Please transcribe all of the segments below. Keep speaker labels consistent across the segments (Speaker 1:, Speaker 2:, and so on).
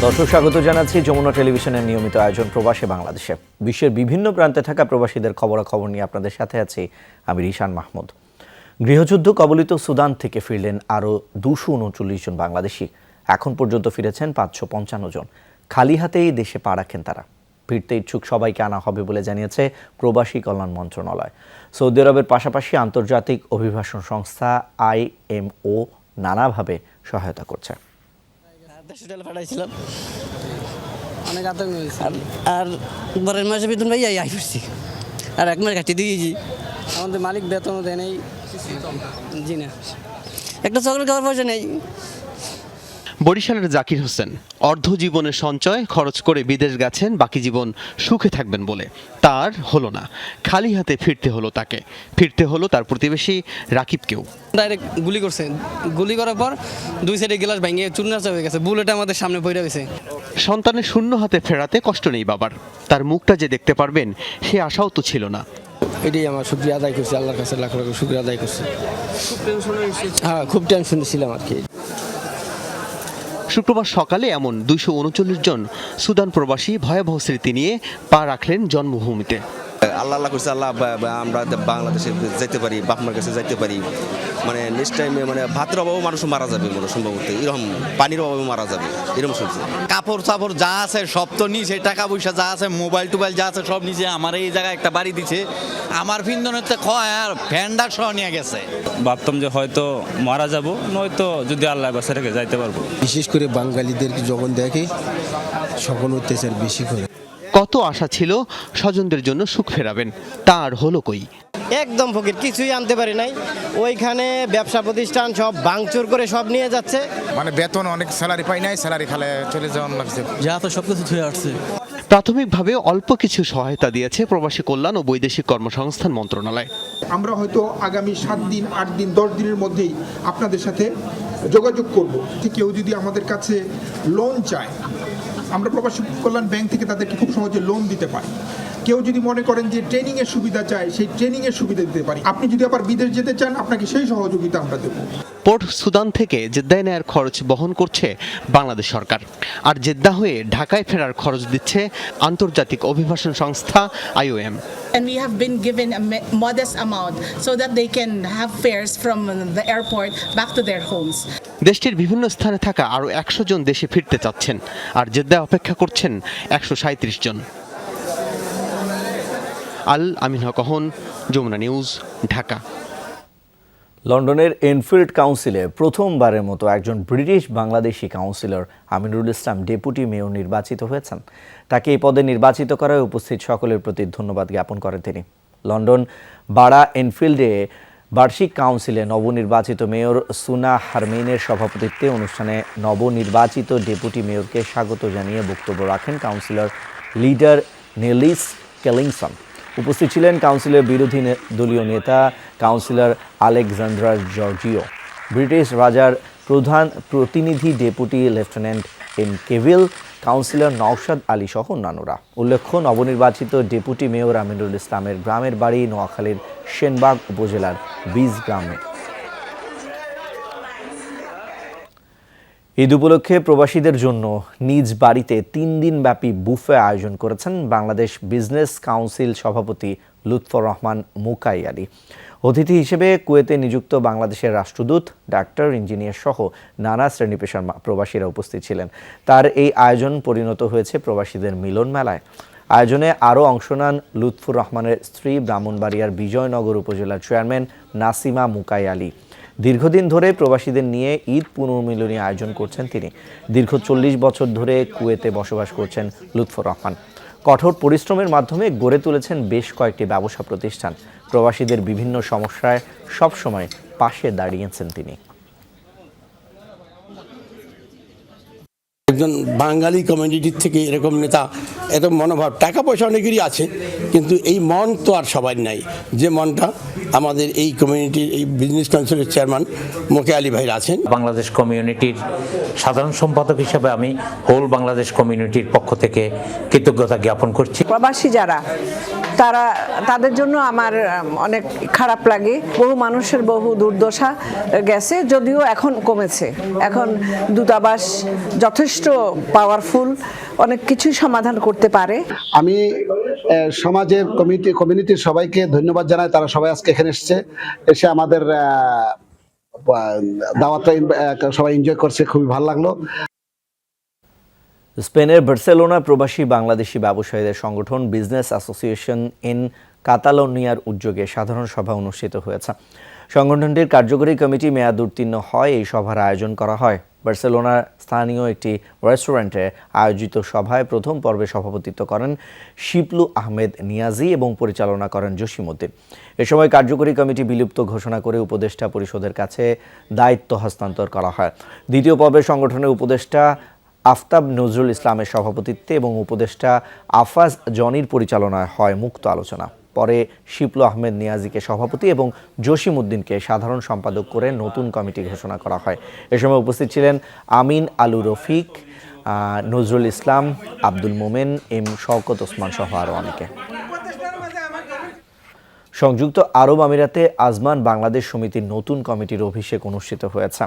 Speaker 1: দর্শক স্বাগত জানাচ্ছি যমুনা টেলিভিশনের নিয়মিত আয়োজন প্রবাসী বাংলাদেশে। বিশ্বের বিভিন্ন প্রান্তে থাকা প্রবাসীদের খবরাখবর নিয়ে আপনাদের সাথে আছি আমি রিশান মাহমুদ। গৃহযুদ্ধ কবলিত সুদান থেকে ফিরলেন আরও 239 জন বাংলাদেশি। এখন পর্যন্ত ফিরেছেন 555 জন। খালি হাতেই দেশে পা রাখেন তারা। ফিরতে ইচ্ছুক সবাইকে আনা হবে বলে জানিয়েছে প্রবাসী কল্যাণ মন্ত্রণালয়। সৌদি আরবের পাশাপাশি আন্তর্জাতিক অভিবাসন সংস্থা IMO নানাভাবে সহায়তা করছে।
Speaker 2: অনেক আতঙ্ক হয়েছে আর পরের মাসে বেতন ভাই আই করছি আর এক মাস কাটিয়ে দিয়েছি। আমাদের মালিক বেতনও দেয় নেই। জি না, একটা চকলেট খাওয়ার পয়সা নেই।
Speaker 3: বরিশালের জাকির হোসেন অর্ধ জীবনের সঞ্চয় খরচ করে বিদেশ গেছেন বাকি জীবন সুখে থাকবেন বলে। তার হলো না, খালি হাতে ফিরতে হলো তাকে। ফিরতে হলো তার প্রতিবেশী রাকিবকেও।
Speaker 2: ডাইরেক্ট গুলি করছে, গুলি করার পর দুই সাইডে গ্লাস ভেঙে চূর্ণাচা হয়ে গেছে। বুলেট আমাদের সামনে পড়ে গেছে।
Speaker 3: সন্তানের শূন্য হাতে ফেরাতে কষ্ট নেই বাবার। তার মুখটা যে দেখতে পারবেন সে আশাও তো ছিল না।
Speaker 2: এটাই আমার শুকরিয়া আদায় করছি, আল্লাহর কাছে লাখ লাখ শুকরিয়া আদায় করছি। হ্যাঁ, খুব টেনশনে ছিলাম আর কি।
Speaker 3: শুক্রবার সকালে এমন 239 জন সুদান প্রবাসী ভয়াবহ স্মৃতি নিয়ে পা রাখলেন জন্মভূমিতে।
Speaker 4: আল্লাহ করছে, আল্লাহ আমরা বাংলাদেশে যাইতে পারি, বাপমার কাছে যাইতে পারি। মানে নেক্সট টাইমে মানে ভাতের অভাবে মানুষ মারা যাবে মনে সম্ভবত, এরকম পানির অভাবে মারা যাবে এরকম শুনছি।
Speaker 5: কাপড় চাপড় যা আছে সব তো নিচে, টাকা পয়সা যা আছে, মোবাইল টোবাইল যা আছে সব নিচে। আমার এই জায়গায় একটা বাড়ি দিছে, আমার ফিন্দনতে ক্ষয় আর ফ্যান্ডার সহ নিয়ে গেছে।
Speaker 6: ভাবতাম যে হয়তো মারা যাব, নয়তো যদি আল্লাহ বাসা রেখে যাইতে পারবো।
Speaker 7: বিশেষ করে বাঙালিদেরকে যখন দেখে সকল অত্যাচার বেশি করে।
Speaker 3: কত আশা ছিল স্বজনদের জন্য সুখ ফেরাবেন, তার হলো কই।
Speaker 8: একদম ফকির, কিছুই আনতে পারি নাই। ওইখানে ব্যবসা প্রতিষ্ঠান সব ভাঙচুর করে সব নিয়ে যাচ্ছে।
Speaker 7: মানে বেতন অনেক স্যালারি পাই নাই, স্যালারি খালে চলে যাওয়ার লাগছে।
Speaker 2: যা তো সব কিছু ধুয়ে আসছে।
Speaker 3: প্রাথমিকভাবে অল্প কিছু সহায়তা দিয়েছে প্রবাসী কল্যাণ ও বৈদেশিক কর্মসংস্থান মন্ত্রণালয়।
Speaker 9: আমরা হয়তো আগামী 7 দিন 8 দিন 10 দিনের মধ্যেই আপনাদের সাথে যোগাযোগ করব। কেউ যদি আমাদের কাছে লোন চায়, আমরা প্রবাসী কল্যাণ ব্যাংক থেকে তাদেরকে খুব সহজে লোন দিতে পারি। কেউ যদি মনে করেন যে ট্রেনিংয়ের সুবিধা চায়, সেই ট্রেনিংয়ের সুবিধা দিতে পারি। আপনি যদি আবার বিদেশ যেতে চান, আপনাকে সেই সহযোগিতা আমরা দেব।
Speaker 3: পোর্ট সুদান থেকে জেদ্দায় নেয়ার খরচ বহন করছে বাংলাদেশ সরকার, আর জেদ্দা হয়ে ঢাকায় ফেরার খরচ দিচ্ছে আন্তর্জাতিক অভিবাসন সংস্থা IOM।
Speaker 10: And we have been given a modest amount so that they can have fares from the airport back to their homes.
Speaker 3: দেশটির বিভিন্ন স্থানে থাকা আরও 100 জন দেশে ফিরতে চাচ্ছেন, আর জেদ্দায় অপেক্ষা করছেন 137 জন। আল আমিন হক, যমুনা নিউজ, ঢাকা।
Speaker 1: লন্ডনের এনফিল্ড কাউন্সিলে প্রথমবারের মতো একজন British Bangladeshi councillor Aminul Islam deputy mayor নির্বাচিত হয়েছেন। তাকে এই পদে নির্বাচিত করায় উপস্থিত সকলের প্রতি ধন্যবাদ জ্ঞাপন করেন তিনি। লন্ডন বারা এনফিল্ডে বার্ষিক কাউন্সিলে নবনির্বাচিত মেয়র সুনা হারমেইনের সভাপতিত্বে অনুষ্ঠানে নবনির্বাচিত ডেপুটি মেয়রকে স্বাগত জানিয়ে বক্তব্য রাখেন কাউন্সিলর লিডার নেলিস কেলিংসন। উপস্থিত ছিলেন কাউন্সিলের বিরোধী দলীয় নেতা কাউন্সিলর আলেকজান্দ্রা জর্জিও, ব্রিটিশ রাজার প্রধান প্রতিনিধি deputy lieutenant M Kevill, councillor Naushad Ali সহ অন্যান্যরা। উল্লেখ্য, নবনির্বাচিত ডেপুটি মেয়র আমিনুল ইসলামের গ্রামের বাড়ি নোয়াখালীর সেনবাগ উপজেলার বীজ গ্রামে। ঈদ উপলক্ষে প্রবাসীদের জন্য নিজ বাড়িতে 3 দিনব্যাপী বুফে আয়োজন করেছেন বাংলাদেশ বিজনেস কাউন্সিল সভাপতি লুৎফর রহমান মুকাই আলী। অতিথি হিসেবে কুয়েতে নিযুক্ত বাংলাদেশের রাষ্ট্রদূত, ডাক্তার, ইঞ্জিনিয়ার সহ নানা শ্রেণী পেশার প্রবাসীরা উপস্থিত ছিলেন। তার এই আয়োজন পরিণত হয়েছে প্রবাসীদের মিলন মেলায়। আয়োজনে আরও অংশ নেন লুৎফর রহমানের স্ত্রী, ব্রাহ্মণবাড়িয়ার বিজয়নগর উপজেলার চেয়ারম্যান নাসিমা মুকাই আলী। দীর্ঘদিন ধরে প্রবাসীদের নিয়ে ঈদ পুনর্মিলনী আয়োজন করছেন তিনি। দীর্ঘ 40 বছর ধরে কুয়েতে বসবাস করছেন লুৎফর রহমান। কঠোর পরিশ্রমের মাধ্যমে গড়ে তুলেছেন বেশ কয়েকটি ব্যবসা প্রতিষ্ঠান। প্রবাসীদের বিভিন্ন সমস্যায় সবসময় পাশে দাঁড়িয়েছেন তিনি।
Speaker 11: একজন বাঙালি কমিউনিটির থেকে এরকম নেতা, এত মনোভাব, টাকা পয়সা অনেকেরই আছে, কিন্তু এই মন তো আর সবার নাই, যে মনটা আমাদের এই কমিউনিটির এই বিজনেস কাউন্সিলের চেয়ারম্যান মুকাই আলী ভাইয়ের আছেন।
Speaker 12: বাংলাদেশ কমিউনিটির সাধারণ সম্পাদক হিসেবে আমি হোল বাংলাদেশ কমিউনিটির পক্ষ থেকে কৃতজ্ঞতা জ্ঞাপন করছি।
Speaker 13: প্রবাসী যারা তাদের জন্য আমার অনেক খারাপ লাগে। বহু মানুষের বহু দুর্দশা গেছে, যদিও এখন কমেছে। এখন দূতাবাস যথেষ্ট যথেষ্ট পাওয়ারফুল, অনেক কিছুই সমাধান করতে পারে।
Speaker 14: আমি সমাজের কমিউনিটির সবাইকে ধন্যবাদ জানাই, তারা সবাই আজকে এখানে এসে আমাদের দাওয়াতটা সবাই এনজয় করছে, খুবই ভালো লাগলো।
Speaker 1: স্পেনের বার্সেলোনা প্রবাসী বাংলাদেশি ব্যবসায়ীদের সংগঠন বিজনেস অ্যাসোসিয়েশন ইন কাতালোনিয়ার উদ্যোগে সাধারণ সভা অনুষ্ঠিত হয়েছে। সংগঠনটির কার্যকরী কমিটি মেয়াদ উত্তীর্ণ হয় এই সভার আয়োজন করা হয়। বার্সেলোনার স্থানীয় একটি রেস্টুরেন্টে আয়োজিত সভায় প্রথম পর্বে সভাপতিত্ব করেন শিপলু আহমেদ নিয়াজি এবং পরিচালনা করেন জসিমউদ্দিন। এ সময় কার্যকরী কমিটি বিলুপ্ত ঘোষণা করে উপদেষ্টা পরিষদের কাছে দায়িত্ব হস্তান্তর করা হয়। দ্বিতীয় পর্বে সংগঠনের উপদেষ্টা আফতাব নজরুল ইসলামের সভাপতিত্বে এবং উপদেষ্টা আফাজ জনির পরিচালনায় হয় মুক্ত আলোচনা। পরে শিপলু আহমেদ নিয়াজিকে সভাপতি এবং জসিমউদ্দিনকে সাধারণ সম্পাদক করে নতুন কমিটি ঘোষণা করা হয়। এ সময় উপস্থিত ছিলেন আমিন আলু রফিক, নজরুল ইসলাম, আব্দুল মোমেন, এম শওকত ওসমান সহ আরও অনেকে। সংযুক্ত আরব আমিরাতে আজমান বাংলাদেশ সমিতির নতুন কমিটির অভিষেক অনুষ্ঠিত হয়েছে।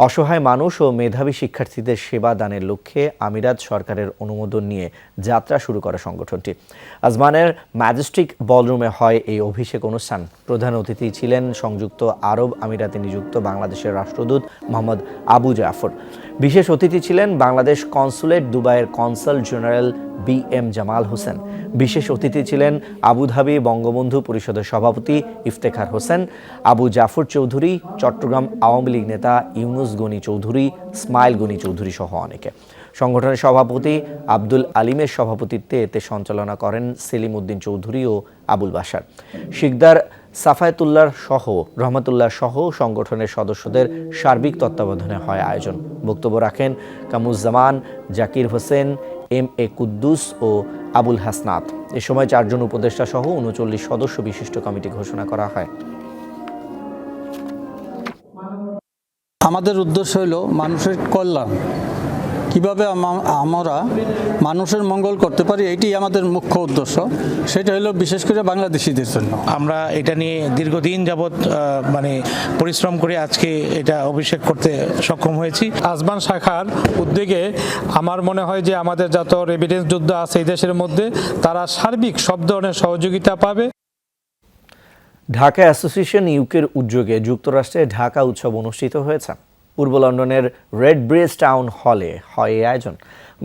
Speaker 1: অসহায় মানুষ ও মেধাবী শিক্ষার্থীদের সেবা দানের লক্ষ্যে আমিরাত সরকারের অনুমোদন নিয়ে যাত্রা শুরু করে সংগঠনটি। আজমানের ম্যাজেস্টিক বলরুমে হয় এই অভিষেক অনুষ্ঠান। প্রধান অতিথি ছিলেন সংযুক্ত আরব আমিরাতে নিযুক্ত বাংলাদেশের রাষ্ট্রদূত মোহাম্মদ আবু জাফর। বিশেষ অতিথি ছিলেন বাংলাদেশ কনসুলেট দুবাইয়ের consul general BM Jamal Hossain. বিশেষ অতিথি ছিলেন আবুধাবি বঙ্গবন্ধু পরিষদের সভাপতি ইফতেখার হোসেন, আবু জাফর চৌধুরী, চট্টগ্রাম আওয়ামী লীগ নেতা ইউনুস গনি চৌধুরী, ইসমাইল গনি চৌধুরী সহ অনেকে। সংগঠনের সভাপতি আব্দুল আলিমের সভাপতিত্বে এতে সঞ্চালনা করেন সেলিম উদ্দিন চৌধুরী ও আবুল বাশার। শিকদার সাফায়েতুল্লাহ সহ রহমতুল্লাহ সহ সংগঠনের সদস্যদের সার্বিক তত্ত্বাবধানে হয় আয়োজন। বক্তব্য রাখেন কামুজ্জামান, জাকির হোসেন, MA কুদ্দুস ও আবুল হাসনাত। এ সময় 4 জন উপদেষ্টা সহ 39 সদস্য বিশিষ্ট কমিটি ঘোষণা করা হয়।
Speaker 15: আমাদের উদ্দেশ্য হলো মানুষের কল্যাণ, কিভাবে আমরা মানুষের মঙ্গল করতে পারি, এইটাই আমাদের মুখ্য উদ্দেশ্য। সেটা হলো বিশেষ করে বাংলাদেশিদের জন্য।
Speaker 16: আমরা এটা নিয়ে দীর্ঘদিন যাবৎ পরিশ্রম করে আজকে এটা অভিষেক করতে সক্ষম হয়েছি।
Speaker 17: আজমান শাখার উদ্যোগে আমার মনে হয় যে আমাদের যত রেভিডেন্স যোদ্ধা আছে এই দেশের মধ্যে, তারা সার্বিক সব ধরনের সহযোগিতা পাবে।
Speaker 1: ঢাকা অ্যাসোসিয়েশন ইউকের উদ্যোগে যুক্তরাষ্ট্রে ঢাকা উৎসব অনুষ্ঠিত হয়েছে। পূর্ব লন্ডনের রেড ব্রিজ টাউন হলে হয় এই আয়োজন।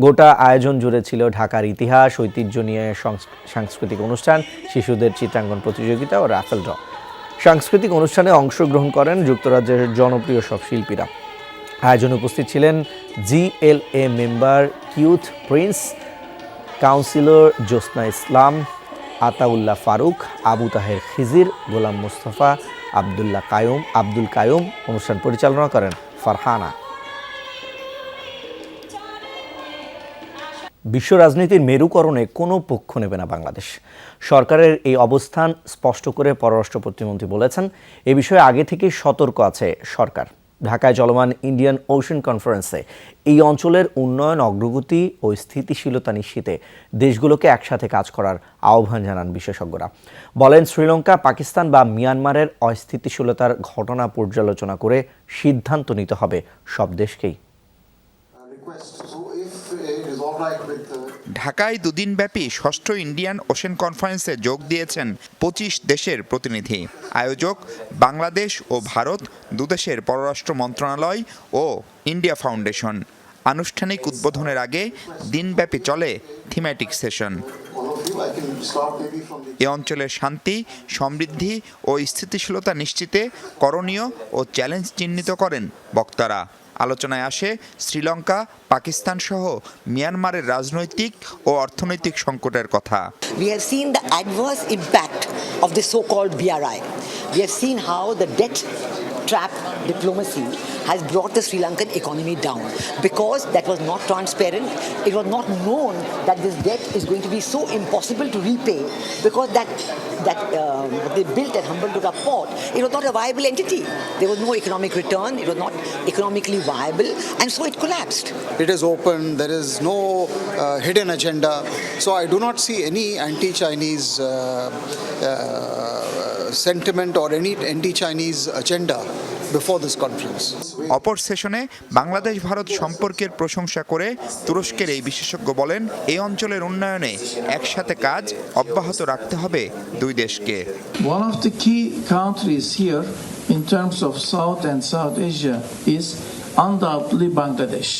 Speaker 1: গোটা আয়োজন জুড়ে ছিল ঢাকার ইতিহাস, ঐতিহ্য নিয়ে সাংস্কৃতিক অনুষ্ঠান, শিশুদের চিত্রাঙ্কন প্রতিযোগিতা ও রাফেল ড্র। সাংস্কৃতিক অনুষ্ঠানে অংশগ্রহণ করেন যুক্তরাজ্যের জনপ্রিয় সব শিল্পীরা। আয়োজনে উপস্থিত ছিলেন GLA মেম্বার কিউথ প্রিন্স, কাউন্সিলর জোসনা ইসলাম, আতাউল্লাহ ফারুক, আবু তাহের খিজির, গোলাম মুস্তফা, আব্দুল কায়ুম। অনুষ্ঠান পরিচালনা করেন ফারহানা। বিশ্ব রাজনীতির মেরুকরণে কোনো পক্ষ নেবে না বাংলাদেশ। সরকারের এই অবস্থান স্পষ্ট করে পররাষ্ট্র প্রতিমন্ত্রী বলেছেন, এ বিষয়ে আগে থেকেই সতর্ক আছে সরকার। ঢাকায় চলমান ইন্ডিয়ান ওশেন কনফারেন্সে এই অঞ্চলের উন্নয়ন, অগ্রগতি ও স্থিতিশীলতা নিশ্চিতে দেশগুলোকে একসাথে কাজ করার আহ্বান জানান বিশেষজ্ঞরা। বলেন, শ্রীলঙ্কা, পাকিস্তান বা মিয়ানমারের অস্থিতিশীলতার ঘটনা পর্যালোচনা করে সিদ্ধান্ত নিতে হবে সব দেশকেই।
Speaker 18: ঢাকায় দুদিনব্যাপী ষষ্ঠ ইন্ডিয়ান ওশেন কনফারেন্সে যোগ দিয়েছেন 25 দেশের প্রতিনিধি। আয়োজক বাংলাদেশ ও ভারত, দুদেশের পররাষ্ট্র মন্ত্রণালয় ও ইন্ডিয়া ফাউন্ডেশন। আনুষ্ঠানিক উদ্বোধনের আগে দিনব্যাপী চলে থিম্যাটিক সেশন। এ অঞ্চলের শান্তি, সমৃদ্ধি ও স্থিতিশীলতা নিশ্চিতে করণীয় ও চ্যালেঞ্জ চিহ্নিত করেন বক্তারা। আলোচনায় আসে শ্রীলঙ্কা, পাকিস্তান সহ মিয়ানমারের রাজনৈতিক ও অর্থনৈতিক সংকটের কথা।
Speaker 19: We have seen the adverse impact of the so-called BRI. We have seen how the debt trap diplomacy has brought the Sri Lankan economy down because that was not transparent. It was not known that this debt is going to be so impossible to repay because that they built at Hambantota port, it was not a viable entity. There was no economic return. It was not economically viable, and so it collapsed.
Speaker 20: It is open. There is no hidden agenda. So I do not see any anti-Chinese sentiment or any anti-Chinese agenda before this conference.
Speaker 18: অপর সেশনে বাংলাদেশ ভারত সম্পর্কের প্রশংসা করে তুরস্কের এই বিশেষজ্ঞ বলেন, এই অঞ্চলের উন্নয়নে একসাথে কাজ অব্যাহত রাখতে হবে দুই দেশকে।
Speaker 21: One of the key countries here in terms of South and South Asia is undoubtedly Bangladesh.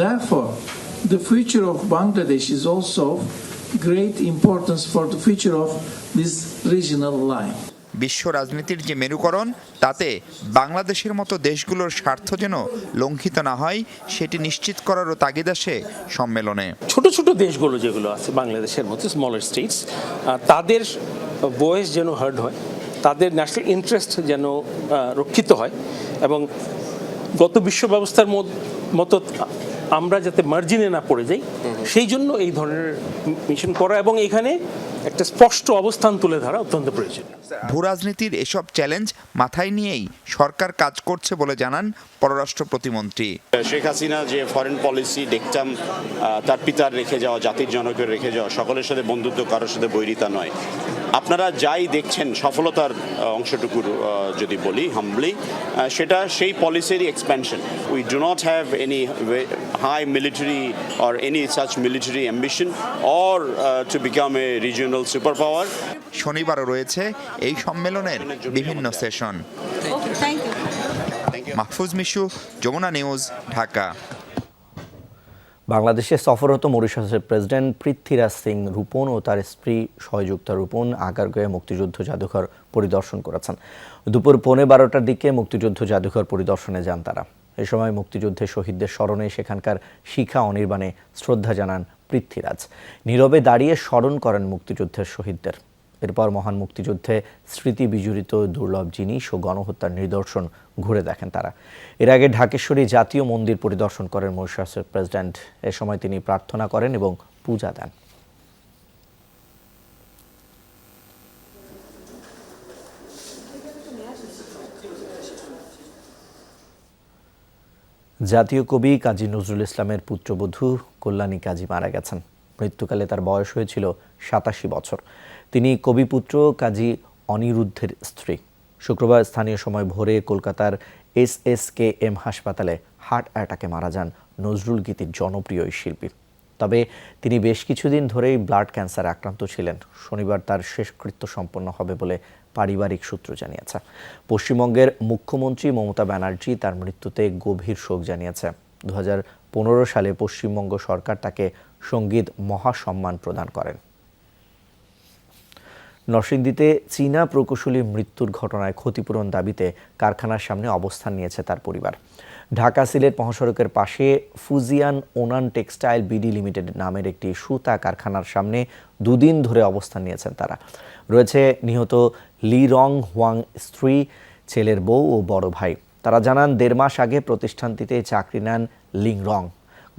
Speaker 21: Therefore, the future of Bangladesh is also great importance for the future of this regional line.
Speaker 18: বিশ্ব রাজনীতির যে মেরুকরণ, তাতে বাংলাদেশের মতো দেশগুলোর স্বার্থ যেন লঙ্ঘিত না হয় সেটি নিশ্চিত করারও তাগিদ আসে সম্মেলনে।
Speaker 22: ছোট ছোট দেশগুলো যেগুলো আছে বাংলাদেশের মতো স্মলার স্টেটস, তাদের ভয়েস যেন হার্ড হয়, তাদের ন্যাশনাল ইন্টারেস্ট যেন রক্ষিত হয়, এবং গত বিশ্ব ব্যবস্থার মতো আমরা যাতে মার্জিনে না পড়ে যাই সেই জন্য এই ধরনের মিশন করা এবং এখানে একটা স্পষ্ট অবস্থান তুলে ধরা অত্যন্ত প্রয়োজন।
Speaker 18: ভূরাজনীতির এসব চ্যালেঞ্জ মাথায় নিয়েই সরকার কাজ করছে বলে জানান পররাষ্ট্র প্রতিমন্ত্রী।
Speaker 23: শেখ হাসিনা যে ফরেন পলিসি দেখতাম, তার পিতার রেখে যাওয়া, জাতির জনকের রেখে যাওয়া, সকলের সাথে বন্ধুত্ব, কারোর সাথে বৈরিতা নয়। আপনারা যাই দেখছেন সফলতার অংশটুকুর যদি বলি হাম্বলি, সেটা সেই পলিসিরই expansion. We do not have any high military or any such military ambition or to become a regional super power.
Speaker 18: শনিবারও রয়েছে এই সম্মেলনের বিভিন্ন সেশন। মাহফুজ মিশু, যমুনা নিউজ, ঢাকা।
Speaker 1: বাংলাদেশে সফররত মরিশাসের প্রেসিডেন্ট পৃথ্বীরাজ সিং রূপন ও তার স্ত্রী সহযোগিতা রূপন আগারগাঁওয়ে মুক্তিযুদ্ধ জাদুঘর পরিদর্শন করেছেন। দুপুর 12:15টার দিকে মুক্তিযুদ্ধ জাদুঘর পরিদর্শনে যান তারা। এ সময় মুক্তিযুদ্ধে শহীদদের স্মরণে সেখানকার শিখা অনির্বাণে শ্রদ্ধা জানান পৃথ্বীরাজ। নীরবে দাঁড়িয়ে স্মরণ করেন মুক্তিযুদ্ধের শহীদদের। এরপর মহান মুক্তিযুদ্ধে স্মৃতি বিজড়িত দুর্লভ জিনিস ও গণহত্যার নিদর্শন ঘুরে দেখেন তারা। এর আগে ঢাকেশ্বরী জাতীয় মন্দির পরিদর্শন করেন মরিশাসের প্রেসিডেন্ট। এ সময় তিনি প্রার্থনা করেন এবং পূজা দেন। জাতীয় কবি কাজী নজরুল ইসলামের পুত্রবধূ কল্যাণী কাজী মারা গেছেন। মৃত্যুকালে তার বয়স হয়েছিল 87 বছর। তিনি কবিপুত্র কাজী অনিরুদ্ধের স্ত্রী। শুক্রবার স্থানীয় সময় ভোরে কলকাতার SSKM হাসপাতালে হার্ট অ্যাটাকে মারা যান নজরুল গীতির জনপ্রিয় এই শিল্পী। তবে তিনি বেশ কিছুদিন ধরেই ব্লাড ক্যান্সারে আক্রান্ত ছিলেন। শনিবার তার শেষকৃত্য সম্পন্ন হবে বলে পারিবারিক সূত্র জানিয়েছে। পশ্চিমবঙ্গের মুখ্যমন্ত্রী মমতা ব্যানার্জি তার মৃত্যুতে গভীর শোক জানিয়েছে। 2015 সালে পশ্চিমবঙ্গ সরকার তাকে সঙ্গীত মহাসম্মান প্রদান করেন। নরসিংদীতে চীনা প্রকৌশলীর মৃত্যুর ঘটনায় ক্ষতিপূরণ দাবিতে কারখানার সামনে অবস্থান নিয়েছে তার পরিবার। ঢাকা সিলেট মহাসড়কের পাশে ফুজিয়ান ওনান টেক্সটাইল বিডি লিমিটেড নামের একটি সুতা কারখানার সামনে দুদিন ধরে অবস্থান নিয়েছেন তারা। রয়েছে নিহত লি রং হোয়াং স্ত্রী, ছেলের বউ ও বড় ভাই। তারা জানান 1.5 মাস আগে প্রতিষ্ঠানটিতে চাকরি নেন লিং রং।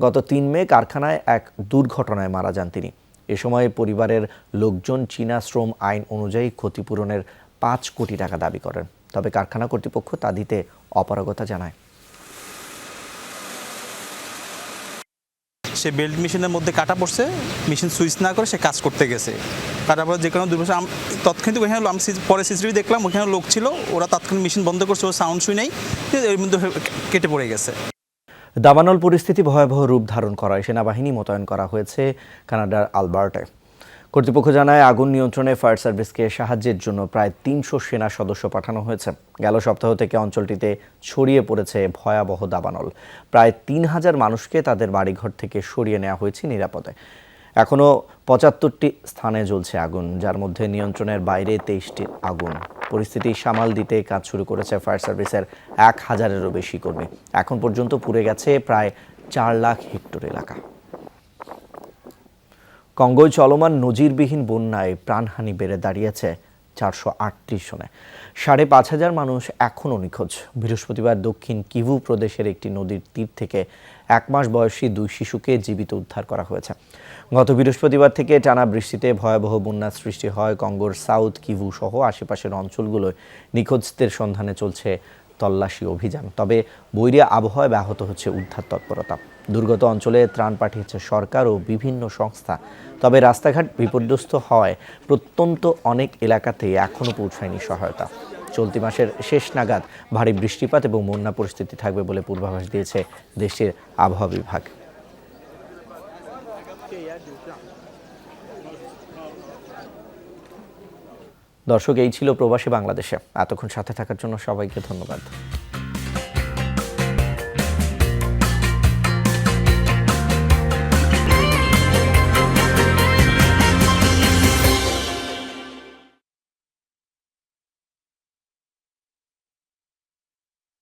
Speaker 1: গত 3 মে কারখানায় এক দুর্ঘটনায় মারা যান তিনি। এ সময় পরিবারের লোকজন চীনা শ্রম আইন অনুযায়ী ক্ষতিপূরণের 5 কোটি টাকা দাবি করেন। তবে কারখানা কর্তৃপক্ষ তা দিতে অপারগতা জানায়।
Speaker 24: সে বেল্ট মেশিনের মধ্যে কাটা পড়ছে, মেশিন সুইচ না করে সে কাজ করতে গেছে। কাটার পর যে কোনো দুর্ঘটনা তৎক্ষণিক ওইখানে আমি পরে সিসিটিভি দেখলাম, ওইখানে লোক ছিল, ওরা তৎক্ষণিক মেশিন বন্ধ করছে, ও সাউন্ড শুই নাই, এর মধ্যে কেটে পড়ে গেছে।
Speaker 1: দাবানল পরিস্থিতি ভয়াবহ রূপ ধারণ করায় সেনাবাহিনী মোতায়েন করা হয়েছে কানাডার আলবার্টায়। কর্তৃপক্ষ জানায় আগুন নিয়ন্ত্রণে ফায়ার সার্ভিসকে সাহায্যের জন্য প্রায় 300 সেনা সদস্য পাঠানো হয়েছে। গেল সপ্তাহ থেকে অঞ্চলটিতে ছড়িয়ে পড়েছে ভয়াবহ দাবানল। প্রায় 3000 মানুষকে তাদের বাড়িঘর থেকে সরিয়ে নেওয়া হয়েছে নিরাপদে। এখনও 75টি স্থানে জ্বলছে আগুন, যার মধ্যে নিয়ন্ত্রণের বাইরে 23টি আগুন। পরিস্থিতি সামাল দিতে কাজ শুরু করেছে ফায়ার সার্ভিসের 1000-এরও বেশি কর্মী। এখন পর্যন্ত পুড়ে গেছে প্রায় 4 লাখ হেক্টর এলাকা। কঙ্গোয় চলমান নজিরবিহীন বন্যায় প্রাণহানি বেড়ে দাঁড়িয়েছে 438 জনে। 5500 মানুষ এখনও নিখোঁজ। বৃহস্পতিবার দক্ষিণ কিভু প্রদেশের একটি নদীর তীর থেকে 1 মাস বয়সী 2 শিশুকে জীবিত উদ্ধার করা হয়েছে। গত বৃহস্পতিবার থেকে টানা বৃষ্টিতে ভয়াবহ বন্যার সৃষ্টি হয় কঙ্গোর সাউথ কিভু সহ আশেপাশের অঞ্চলগুলোয়। নিখোঁজদের সন্ধানে চলছে তল্লাশি অভিযান। তবে বৈরী আবহাওয়ায় ব্যাহত হচ্ছে উদ্ধার তৎপরতা। দুর্গত অঞ্চলে ত্রাণ পাঠিয়েছে সরকার ও বিভিন্ন সংস্থা। তবে রাস্তাঘাট বিপর্যস্ত হওয়ায় প্রত্যন্ত অনেক এলাকাতে এখনও পৌঁছায়নি সহায়তা। চলতি মাসের শেষ নাগাদ ভারী বৃষ্টিপাত এবং বন্যা পরিস্থিতি থাকবে বলে পূর্বাভাস দিয়েছে দেশটির আবহাওয়া বিভাগ। দর্শক, এই ছিল প্রবাসী বাংলাদেশে। এতক্ষণ সাথে থাকার জন্য সবাইকে ধন্যবাদ।